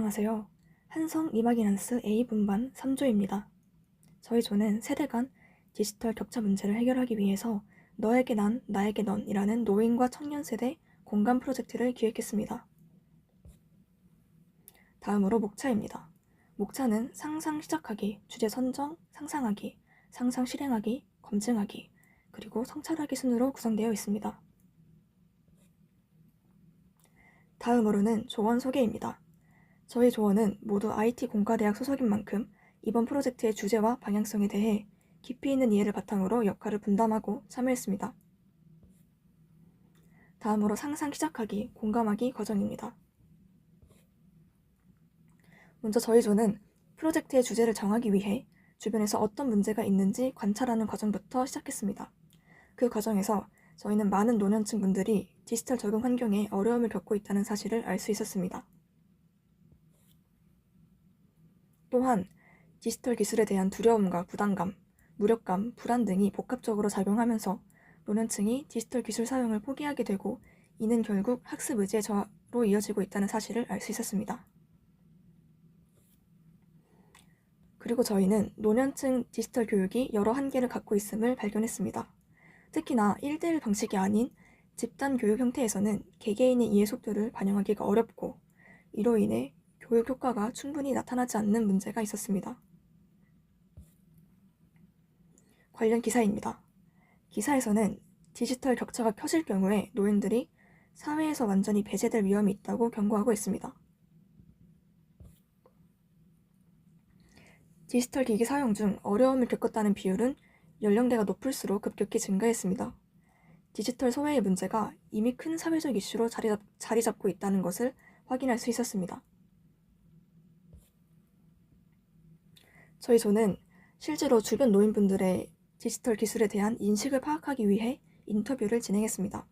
안녕하세요. 한성 이마기넌스 A분반 3조입니다. 저희 조는 세대 간 디지털 격차 문제를 해결하기 위해서 너에게 난, 나에게 넌이라는 노인과 청년 세대 공감 프로젝트를 기획했습니다. 다음으로 목차입니다. 목차는 상상 시작하기, 주제 선정, 상상하기, 상상 실행하기, 검증하기, 그리고 성찰하기 순으로 구성되어 있습니다. 다음으로는 조원 소개입니다. 저희 조원은 모두 IT 공과대학 소속인 만큼 이번 프로젝트의 주제와 방향성에 대해 깊이 있는 이해를 바탕으로 역할을 분담하고 참여했습니다. 다음으로 상상 시작하기, 공감하기 과정입니다. 먼저 저희 조는 프로젝트의 주제를 정하기 위해 주변에서 어떤 문제가 있는지 관찰하는 과정부터 시작했습니다. 그 과정에서 저희는 많은 노년층 분들이 디지털 적응 환경에 어려움을 겪고 있다는 사실을 알 수 있었습니다. 또한 디지털 기술에 대한 두려움과 부담감, 무력감, 불안 등이 복합적으로 작용하면서 노년층이 디지털 기술 사용을 포기하게 되고 이는 결국 학습 의지의 저하로 이어지고 있다는 사실을 알 수 있었습니다. 그리고 저희는 노년층 디지털 교육이 여러 한계를 갖고 있음을 발견했습니다. 특히나 1대1 방식이 아닌 집단 교육 형태에서는 개개인의 이해 속도를 반영하기가 어렵고 이로 인해 교육 효과가 충분히 나타나지 않는 문제가 있었습니다. 관련 기사입니다. 기사에서는 디지털 격차가 켜질 경우에 노인들이 사회에서 완전히 배제될 위험이 있다고 경고하고 있습니다. 디지털 기기 사용 중 어려움을 겪었다는 비율은 연령대가 높을수록 급격히 증가했습니다. 디지털 소외의 문제가 이미 큰 사회적 이슈로 자리 잡고 있다는 것을 확인할 수 있었습니다. 저희 조는 실제로 주변 노인분들의 디지털 기술에 대한 인식을 파악하기 위해 인터뷰를 진행했습니다.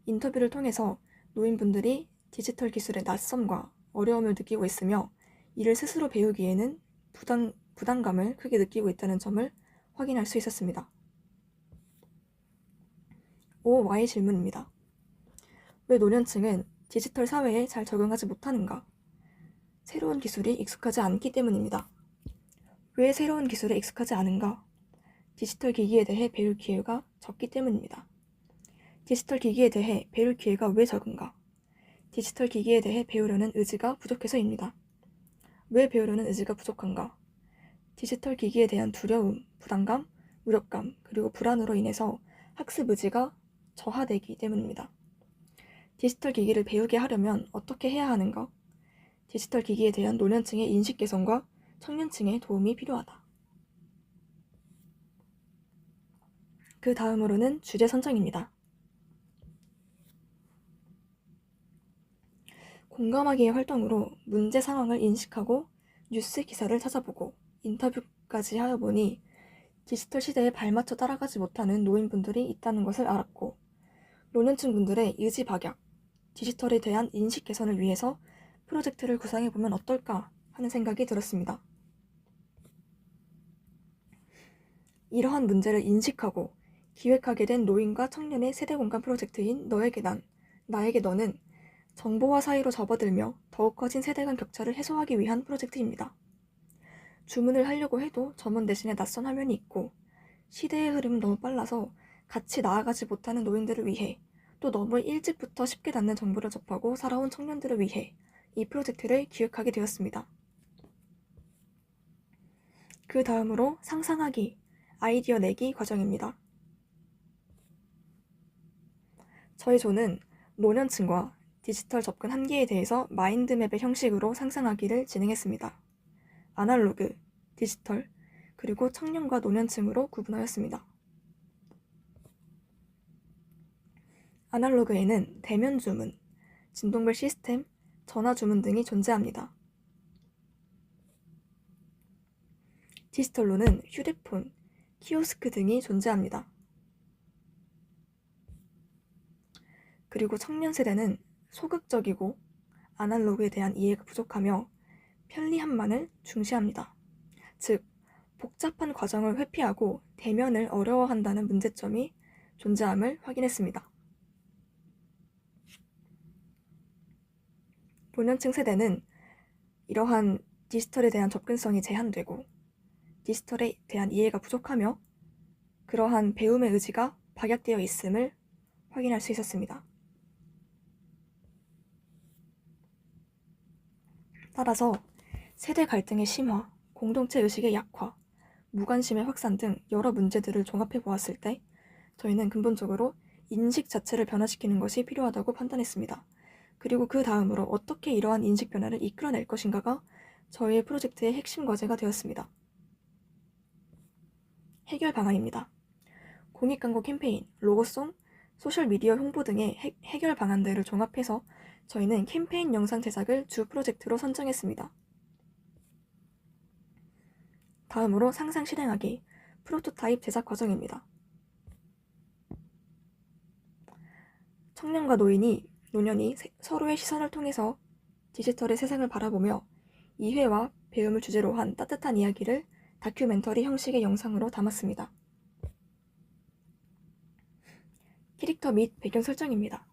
인터뷰를 통해서 노인분들이 디지털 기술의 낯섦과 어려움을 느끼고 있으며 이를 스스로 배우기에는 부담감을 크게 느끼고 있다는 점을 확인할 수 있었습니다. 5Y 질문입니다. 왜 노년층은 디지털 사회에 잘 적응하지 못하는가? 새로운 기술이 익숙하지 않기 때문입니다. 왜 새로운 기술에 익숙하지 않은가? 디지털 기기에 대해 배울 기회가 적기 때문입니다. 디지털 기기에 대해 배울 기회가 왜 적은가? 디지털 기기에 대해 배우려는 의지가 부족해서입니다. 왜 배우려는 의지가 부족한가? 디지털 기기에 대한 두려움, 부담감, 무력감, 그리고 불안으로 인해서 학습 의지가 저하되기 때문입니다. 디지털 기기를 배우게 하려면 어떻게 해야 하는가? 디지털 기기에 대한 노년층의 인식 개선과 청년층의 도움이 필요하다. 그 다음으로는 주제 선정입니다. 공감하기의 활동으로 문제 상황을 인식하고 뉴스 기사를 찾아보고 인터뷰까지 하여 보니 디지털 시대에 발맞춰 따라가지 못하는 노인분들이 있다는 것을 알았고 노년층 분들의 의지 박약, 디지털에 대한 인식 개선을 위해서 프로젝트를 구상해보면 어떨까 하는 생각이 들었습니다. 이러한 문제를 인식하고 기획하게 된 노인과 청년의 세대 공감 프로젝트인 너에게 난, 나에게 너는 정보화 사이로 접어들며 더욱 커진 세대 간 격차를 해소하기 위한 프로젝트입니다. 주문을 하려고 해도 점원 대신에 낯선 화면이 있고 시대의 흐름은 너무 빨라서 같이 나아가지 못하는 노인들을 위해 또 너무 일찍부터 쉽게 닿는 정보를 접하고 살아온 청년들을 위해 이 프로젝트를 기획하게 되었습니다. 그 다음으로 상상하기, 아이디어 내기 과정입니다. 저희 조는 노년층과 디지털 접근 한계에 대해서 마인드맵의 형식으로 상상하기를 진행했습니다. 아날로그, 디지털, 그리고 청년과 노년층으로 구분하였습니다. 아날로그에는 대면 주문, 진동벨 시스템, 전화 주문 등이 존재합니다. 디지털로는 휴대폰, 키오스크 등이 존재합니다. 그리고 청년 세대는 소극적이고 아날로그에 대한 이해가 부족하며 편리함만을 중시합니다. 즉, 복잡한 과정을 회피하고 대면을 어려워한다는 문제점이 존재함을 확인했습니다. 노년층 세대는 이러한 디지털에 대한 접근성이 제한되고 디지털에 대한 이해가 부족하며 그러한 배움의 의지가 박약되어 있음을 확인할 수 있었습니다. 따라서 세대 갈등의 심화, 공동체 의식의 약화, 무관심의 확산 등 여러 문제들을 종합해 보았을 때 저희는 근본적으로 인식 자체를 변화시키는 것이 필요하다고 판단했습니다. 그리고 그 다음으로 어떻게 이러한 인식 변화를 이끌어낼 것인가가 저희의 프로젝트의 핵심 과제가 되었습니다. 해결 방안입니다. 공익광고 캠페인, 로고송, 소셜미디어 홍보 등의 해결 방안들을 종합해서 저희는 캠페인 영상 제작을 주 프로젝트로 선정했습니다. 다음으로 상상 실행하기, 프로토타입 제작 과정입니다. 청년과 노년이 서로의 시선을 통해서 디지털의 세상을 바라보며 이해와 배움을 주제로 한 따뜻한 이야기를 다큐멘터리 형식의 영상으로 담았습니다. 캐릭터 및 배경 설정입니다.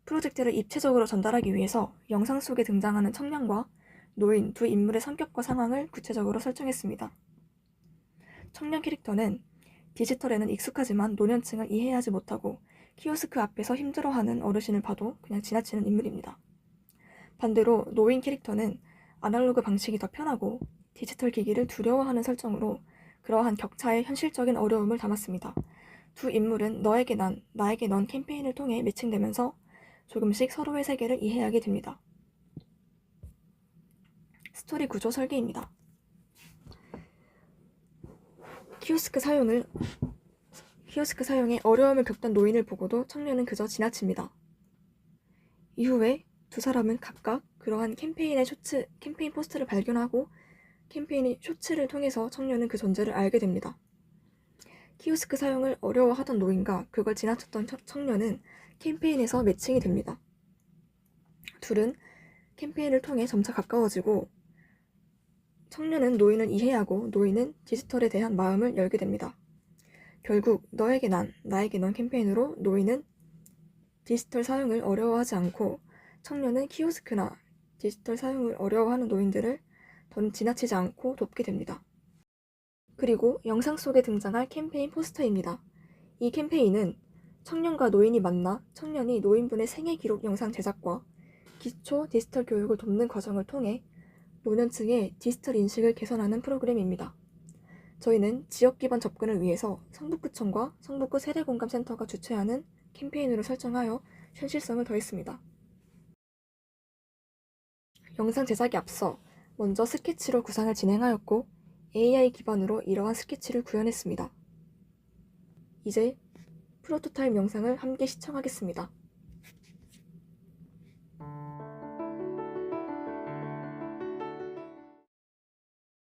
프로젝트를 입체적으로 전달하기 위해서 영상 속에 등장하는 청년과 노인 두 인물의 성격과 상황을 구체적으로 설정했습니다. 청년 캐릭터는 디지털에는 익숙하지만 노년층을 이해하지 못하고 키오스크 앞에서 힘들어하는 어르신을 봐도 그냥 지나치는 인물입니다. 반대로 노인 캐릭터는 아날로그 방식이 더 편하고 디지털 기기를 두려워하는 설정으로 그러한 격차의 현실적인 어려움을 담았습니다. 두 인물은 너에게 난, 나에게 넌 캠페인을 통해 매칭되면서 조금씩 서로의 세계를 이해하게 됩니다. 스토리 구조 설계입니다. 키오스크 사용에 어려움을 겪던 노인을 보고도 청년은 그저 지나칩니다. 이후에 두 사람은 각각 그러한 캠페인 포스터를 발견하고 캠페인의 쇼츠를 통해서 청년은 그 존재를 알게 됩니다. 키오스크 사용을 어려워하던 노인과 그걸 지나쳤던 청년은 캠페인에서 매칭이 됩니다. 둘은 캠페인을 통해 점차 가까워지고 청년은 노인을 이해하고 노인은 디지털에 대한 마음을 열게 됩니다. 결국 너에게 난, 나에게 넌 캠페인으로 노인은 디지털 사용을 어려워하지 않고 청년은 키오스크나 디지털 사용을 어려워하는 노인들을 더는 지나치지 않고 돕게 됩니다. 그리고 영상 속에 등장할 캠페인 포스터입니다. 이 캠페인은 청년과 노인이 만나 청년이 노인분의 생애 기록 영상 제작과 기초 디지털 교육을 돕는 과정을 통해 노년층의 디지털 인식을 개선하는 프로그램입니다. 저희는 지역 기반 접근을 위해서 성북구청과 성북구 세대공감센터가 주최하는 캠페인으로 설정하여 현실성을 더했습니다. 영상 제작에 앞서 먼저 스케치로 구상을 진행하였고 AI 기반으로 이러한 스케치를 구현했습니다. 이제 프로토타입 영상을 함께 시청하겠습니다.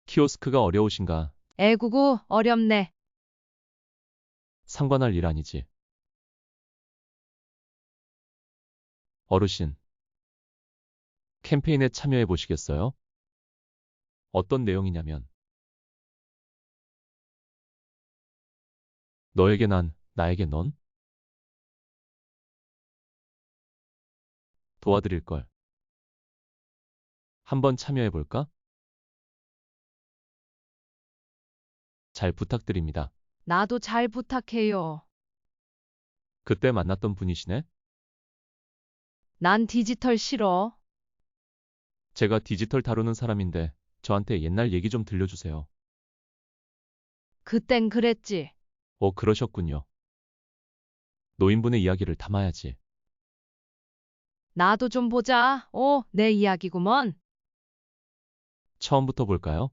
키오스크가 어려우신가? 애구구 어렵네. 상관할 일 아니지. 어르신, 캠페인에 참여해 보시겠어요? 어떤 내용이냐면 너에게 난, 나에게 넌? 도와드릴 걸. 한번 참여해 볼까? 잘 부탁드립니다. 나도 잘 부탁해요. 그때 만났던 분이시네? 난 디지털 싫어. 제가 디지털 다루는 사람인데 저한테 옛날 얘기 좀 들려주세요. 그땐 그랬지. 그러셨군요. 노인분의 이야기를 담아야지. 나도 좀 보자. 내 이야기구먼. 처음부터 볼까요?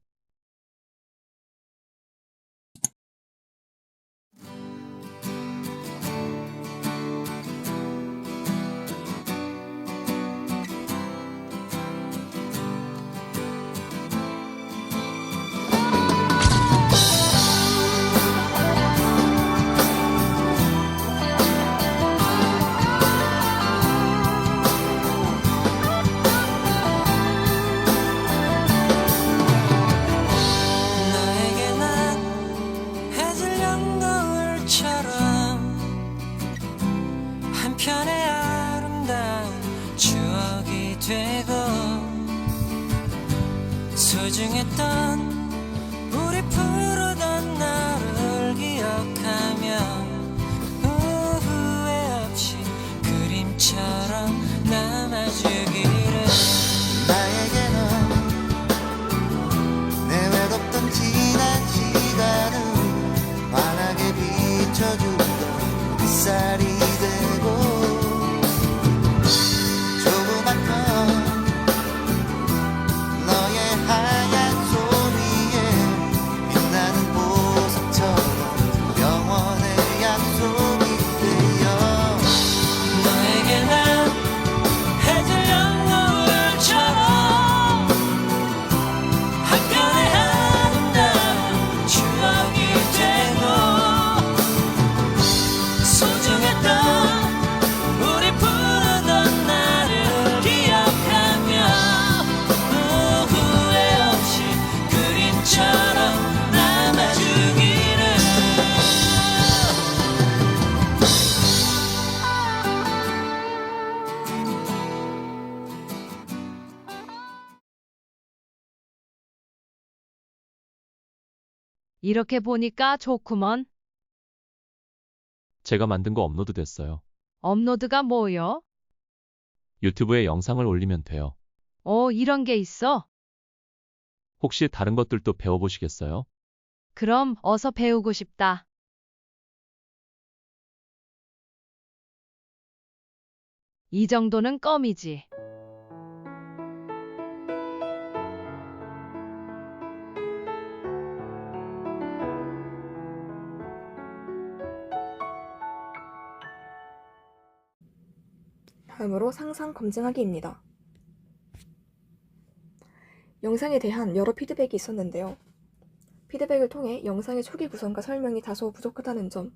소중했던 우리 푸르던 날을 기억하며 후회 없이 그림처럼 남아주기를. 나에게는 내 외롭던 지난 시간을 환하게 비춰주던 햇살이 되고 조그맣던 너의 하얀 손 위에 빛나는 보석처럼 영원의 약속이 되어 너에게 난 해질 연노을처럼 한편의 아름다운 추억이 되고 소중했던 우리 푸르던 날을 기억하며 후회 없이 그림처럼 남아주기를. 이렇게 보니까 좋구먼. 제가 만든 거 업로드 됐어요. 업로드가 뭐요? 유튜브에 영상을 올리면 돼요. 이런 게 있어? 혹시 다른 것들도 배워보시겠어요? 그럼 어서 배우고 싶다. 이 정도는 껌이지. 다음으로 상상 검증하기입니다. 영상에 대한 여러 피드백이 있었는데요. 피드백을 통해 영상의 초기 구성과 설명이 다소 부족하다는 점,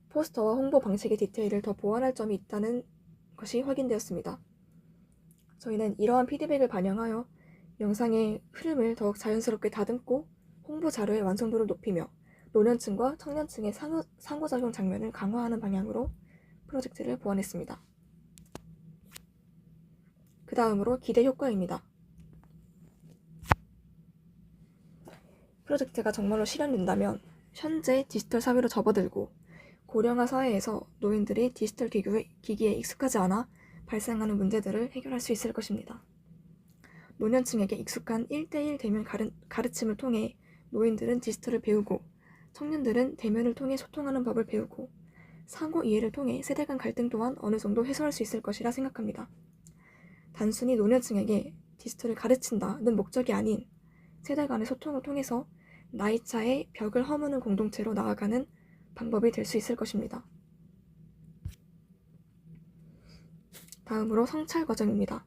포스터와 홍보 방식의 디테일을 더 보완할 점이 있다는 것이 확인되었습니다. 저희는 이러한 피드백을 반영하여 영상의 흐름을 더욱 자연스럽게 다듬고 홍보 자료의 완성도를 높이며 노년층과 청년층의 상호작용 장면을 강화하는 방향으로 프로젝트를 보완했습니다. 그 다음으로 기대 효과입니다. 프로젝트가 정말로 실현된다면 현재 디지털 사회로 접어들고 고령화 사회에서 노인들이 디지털 기기에 익숙하지 않아 발생하는 문제들을 해결할 수 있을 것입니다. 노년층에게 익숙한 1대1 대면 가르침을 통해 노인들은 디지털을 배우고 청년들은 대면을 통해 소통하는 법을 배우고 상호 이해를 통해 세대 간 갈등 또한 어느 정도 해소할 수 있을 것이라 생각합니다. 단순히 노년층에게 디지털을 가르친다는 목적이 아닌 세대 간의 소통을 통해서 나이 차의 벽을 허무는 공동체로 나아가는 방법이 될 수 있을 것입니다. 다음으로 성찰 과정입니다.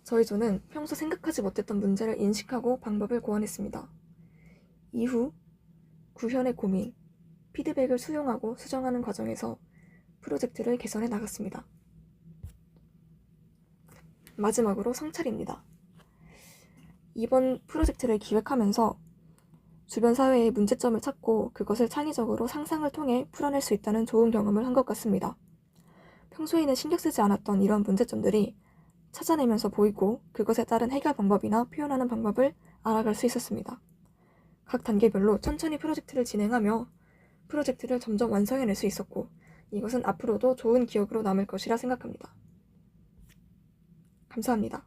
저희 조는 평소 생각하지 못했던 문제를 인식하고 방법을 고안했습니다. 이후 구현의 고민, 피드백을 수용하고 수정하는 과정에서 프로젝트를 개선해 나갔습니다. 마지막으로 성찰입니다. 이번 프로젝트를 기획하면서 주변 사회의 문제점을 찾고 그것을 창의적으로 상상을 통해 풀어낼 수 있다는 좋은 경험을 한 것 같습니다. 평소에는 신경 쓰지 않았던 이런 문제점들이 찾아내면서 보이고 그것에 따른 해결 방법이나 표현하는 방법을 알아갈 수 있었습니다. 각 단계별로 천천히 프로젝트를 진행하며 프로젝트를 점점 완성해낼 수 있었고 이것은 앞으로도 좋은 기억으로 남을 것이라 생각합니다. 감사합니다.